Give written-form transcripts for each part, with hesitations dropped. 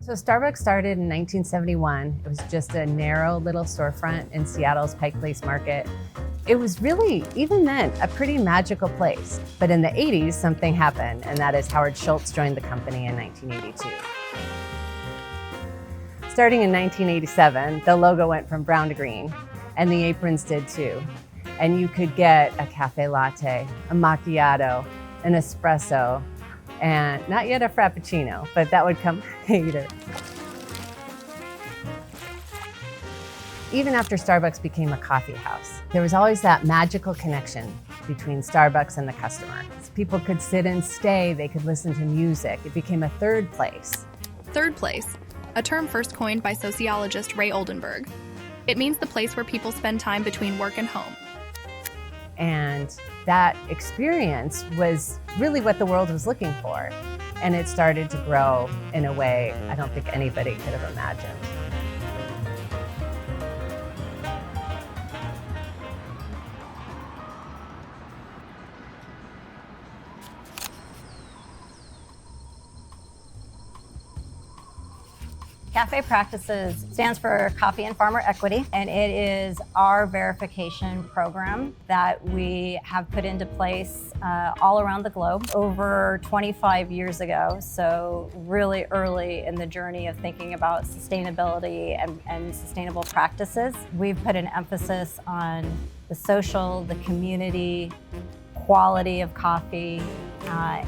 So Starbucks started in 1971. It was just a narrow little storefront in Seattle's Pike Place Market. It was really, even then, a pretty magical place. But in the 80s, something happened, and that is Howard Schultz joined the company in 1982. Starting in 1987, the logo went from brown to green, and the aprons did too. And you could get a cafe latte, a macchiato, an espresso, and not yet a frappuccino, but that would come later. Even after Starbucks became a coffee house, there was always that magical connection between Starbucks and the customer. People could sit and stay, they could listen to music. It became a third place. Third place, a term first coined by sociologist Ray Oldenburg. It means the place where people spend time between work and home. And that experience was really what the world was looking for. And it started to grow in a way I don't think anybody could have imagined. Cafe Practices stands for Coffee and Farmer Equity, and it is our verification program that we have put into place all around the globe over 25 years ago. So really early in the journey of thinking about sustainability and sustainable practices. We've put an emphasis on the social, the community, quality of coffee,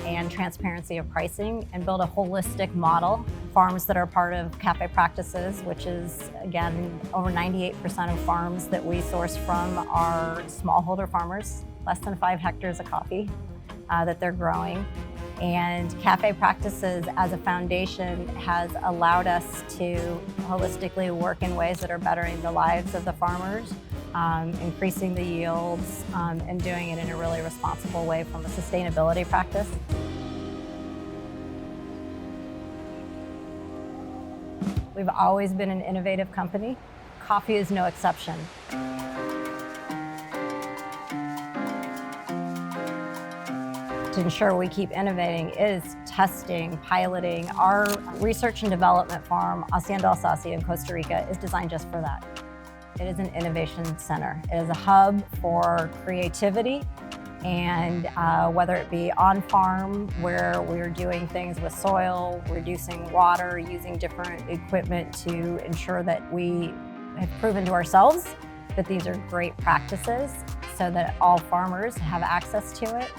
and transparency of pricing, and build a holistic model. Farms that are part of Cafe Practices, which is, again, over 98% of farms that we source from are smallholder farmers, less than 5 hectares of coffee that they're growing. And Cafe Practices as a foundation has allowed us to holistically work in ways that are bettering the lives of the farmers, increasing the yields, and doing it in a really responsible way from a sustainability practice. We've always been an innovative company. Coffee is no exception. To ensure we keep innovating is testing, piloting. Our research and development farm, Hacienda Alsacia in Costa Rica, is designed just for that. It is an innovation center. It is a hub for creativity, and whether it be on farm where we're doing things with soil, reducing water, using different equipment to ensure that we have proven to ourselves that these are great practices so that all farmers have access to it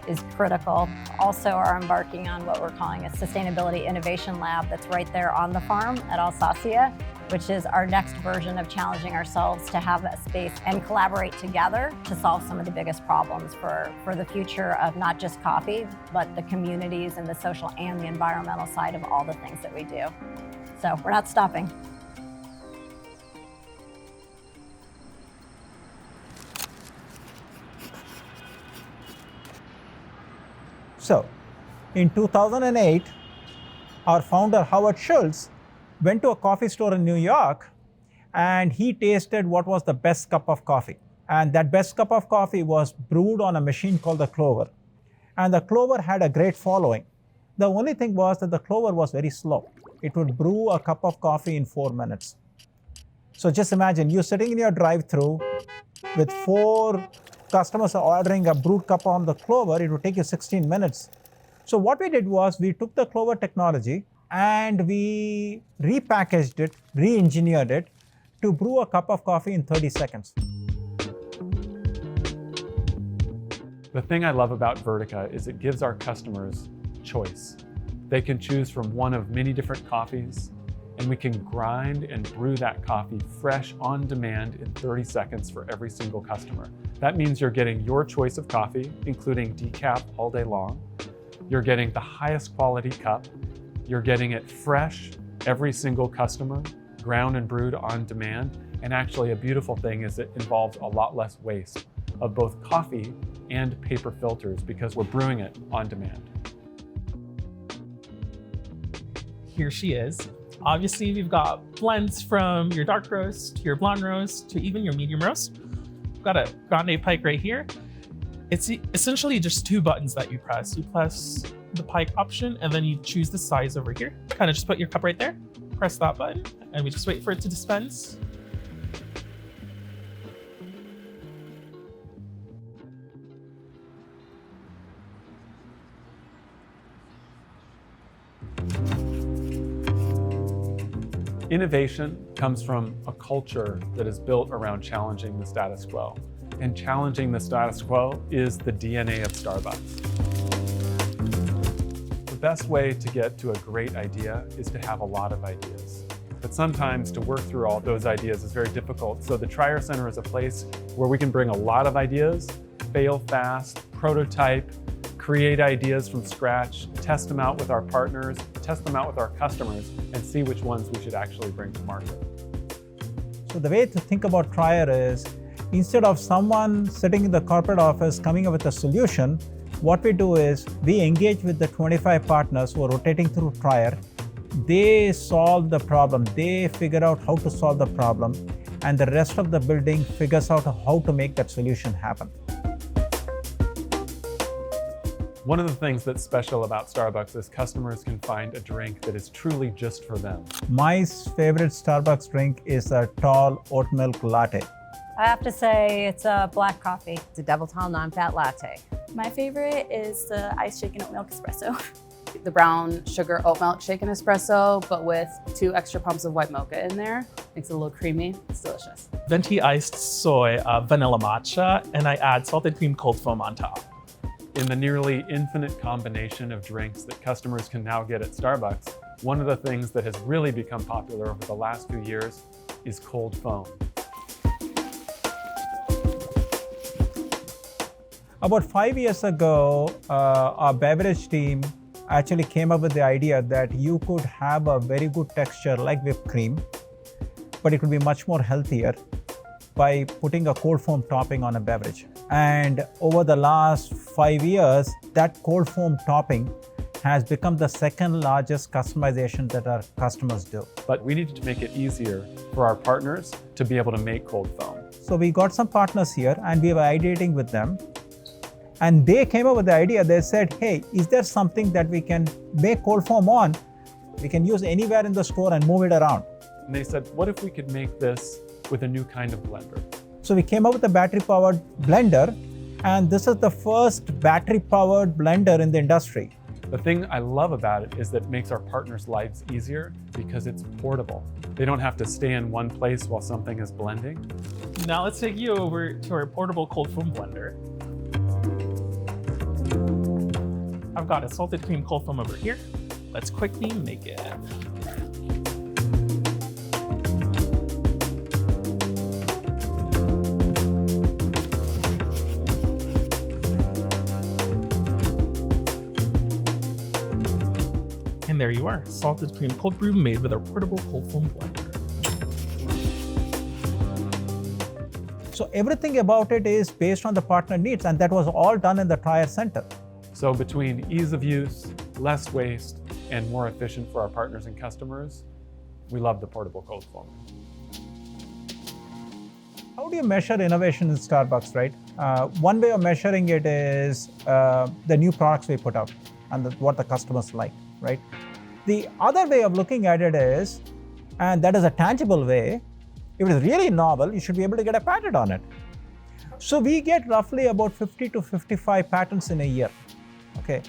is critical. Also are embarking on what we're calling a sustainability innovation lab that's right there on the farm at Alsacia, which is our next version of challenging ourselves to have a space and collaborate together to solve some of the biggest problems for the future of not just coffee, but the communities and the social and the environmental side of all the things that we do. So we're not stopping. So, in 2008, our founder, Howard Schultz, went to a coffee store in New York, and he tasted what was the best cup of coffee. And that best cup of coffee was brewed on a machine called the Clover. And the Clover had a great following. The only thing was that the Clover was very slow. It would brew a cup of coffee in 4 minutes. So just imagine, you're sitting in your drive-thru with 4 customers ordering a brewed cup on the Clover, it would take you 16 minutes. So what we did was we took the Clover technology and we repackaged it, re-engineered it to brew a cup of coffee in 30 seconds. The thing I love about Vertica is it gives our customers choice. They can choose from one of many different coffees, and we can grind and brew that coffee fresh on demand in 30 seconds for every single customer. That means you're getting your choice of coffee, including decaf all day long. You're getting the highest quality cup. You're getting it fresh, every single customer, ground and brewed on demand. And actually a beautiful thing is it involves a lot less waste of both coffee and paper filters because we're brewing it on demand. Here she is. Obviously, we've got blends from your dark roast, to your blonde roast, to even your medium roast. We've got a grande pike right here. It's essentially just 2 buttons that you press. You press the pike option, and then you choose the size over here. Kind of just put your cup right there, press that button, and we just wait for it to dispense. Innovation comes from a culture that is built around challenging the status quo. And challenging the status quo is the DNA of Starbucks. The best way to get to a great idea is to have a lot of ideas. But sometimes to work through all those ideas is very difficult. So the Trier Center is a place where we can bring a lot of ideas, fail fast, prototype, create ideas from scratch, test them out with our partners, test them out with our customers, and see which ones we should actually bring to market. So the way to think about Trier is, instead of someone sitting in the corporate office coming up with a solution, what we do is we engage with the 25 partners who are rotating through Trier. They solve the problem, they figure out how to solve the problem, and the rest of the building figures out how to make that solution happen. One of the things that's special about Starbucks is customers can find a drink that is truly just for them. My favorite Starbucks drink is a tall oat milk latte. I have to say it's a black coffee. It's a double tall non-fat latte. My favorite is the iced shaken oat milk espresso. The brown sugar oat milk shaken espresso, but with 2 extra pumps of white mocha in there. Makes it a little creamy. It's delicious. Venti iced soy vanilla matcha, and I add salted cream cold foam on top. In the nearly infinite combination of drinks that customers can now get at Starbucks, one of the things that has really become popular over the last few years is cold foam. About 5 years ago, our beverage team actually came up with the idea that you could have a very good texture like whipped cream, but it could be much more healthier by putting a cold foam topping on a beverage. And over the last 5 years, that cold foam topping has become the second largest customization that our customers do. But we needed to make it easier for our partners to be able to make cold foam. So we got some partners here and we were ideating with them. And they came up with the idea, they said, hey, is there something that we can make cold foam on? We can use anywhere in the store and move it around. And they said, what if we could make this with a new kind of blender? So we came up with a battery-powered blender, and this is the first battery-powered blender in the industry. The thing I love about it is that it makes our partners' lives easier because it's portable. They don't have to stay in one place while something is blending. Now let's take you over to our portable cold foam blender. I've got a salted cream cold foam over here. Let's quickly make it. And there you are, salted cream cold brew made with our portable cold foam blender. So everything about it is based on the partner needs, and that was all done in the Trier Center. So between ease of use, less waste, and more efficient for our partners and customers, we love the portable cold foam. How do you measure innovation in Starbucks, right? One way of measuring it is the new products we put out and what the customers like, right? The other way of looking at it is, and that is a tangible way, if it is really novel, you should be able to get a patent on it. So we get roughly about 50 to 55 patents in a year, okay?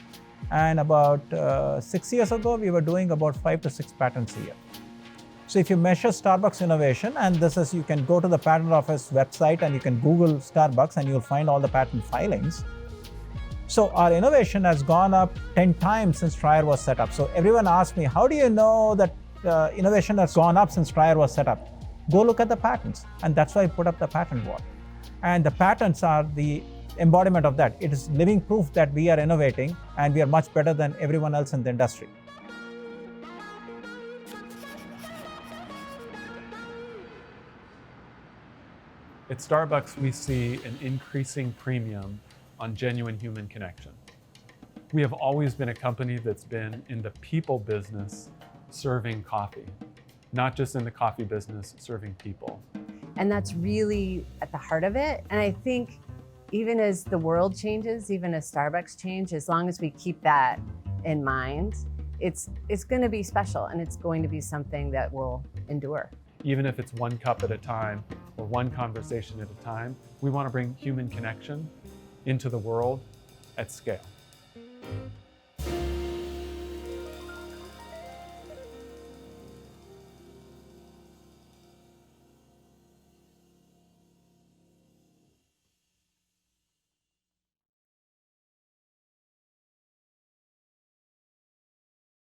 And about 6 years ago, we were doing about 5 to 6 patents a year. So if you measure Starbucks innovation, and this is, you can go to the patent office website and you can Google Starbucks and you'll find all the patent filings. So our innovation has gone up 10 times since Trier was set up. So everyone asks me, how do you know that innovation has gone up since Trier was set up? Go look at the patents. And that's why I put up the patent wall. And the patents are the embodiment of that. It is living proof that we are innovating and we are much better than everyone else in the industry. At Starbucks, we see an increasing premium on genuine human connection. We have always been a company that's been in the people business serving coffee, not just in the coffee business serving people. And that's really at the heart of it. And I think even as the world changes, even as Starbucks change, as long as we keep that in mind, it's going to be special, and it's going to be something that will endure. Even if it's one cup at a time or one conversation at a time, we want to bring human connection into the world at scale.